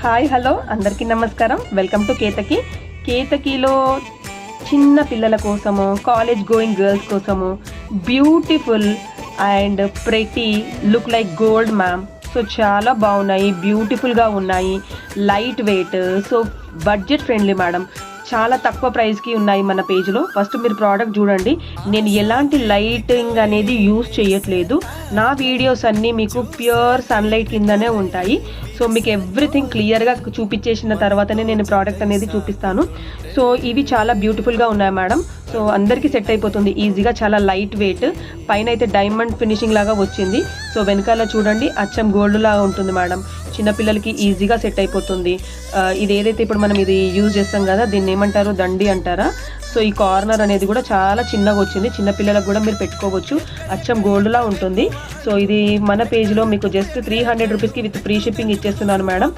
Hi hello అందరికీ నమస్కారం. Welcome to Ketaki. కేతకిలో చిన్న పిల్లల కోసము, కాలేజ్ గోయింగ్ గర్ల్స్ కోసము beautiful and pretty look like gold ma'am. So చాలా బాగున్నాయి, బ్యూటిఫుల్గా ఉన్నాయి, light weight, so budget friendly madam. చాలా తక్కువ ప్రైస్కి ఉన్నాయి మన పేజ్లో. ఫస్ట్ మీరు ప్రోడక్ట్ చూడండి. నేను ఎలాంటి లైటింగ్ అనేది యూజ్ చేయట్లేదు. నా వీడియోస్ అన్నీ మీకు ప్యూర్ సన్లైట్ కిందనే ఉంటాయి. సో మీకు ఎవ్రీథింగ్ క్లియర్గా చూపించేసిన తర్వాతనే నేను ప్రోడక్ట్ అనేది చూపిస్తాను. సో ఇవి చాలా బ్యూటిఫుల్గా ఉన్నాయి మేడం. సో అందరికీ సెట్ అయిపోతుంది ఈజీగా. చాలా లైట్ వెయిట్, పైన అయితే డైమండ్ ఫినిషింగ్ లాగా వచ్చింది. సో వెనకాల చూడండి అచ్చం గోల్డ్ లాగా ఉంటుంది మేడం. చిన్నపిల్లలకి ఈజీగా సెట్ అయిపోతుంది. ఇది ఏదైతే ఇప్పుడు మనం ఇది యూజ్ చేస్తాం కదా, దీన్ని ఏమంటారు, దండి అంటారా. సో ఈ కార్నర్ అనేది కూడా చాలా చిన్నగా వచ్చింది. చిన్నపిల్లలకు కూడా మీరు పెట్టుకోవచ్చు. అచ్చం గోల్డ్లా ఉంటుంది. సో ఇది మన పేజ్లో మీకు జస్ట్ 300 రూపీస్కి విత్ ఫ్రీ షిప్పింగ్ ఇచ్చేస్తున్నాను మేడం.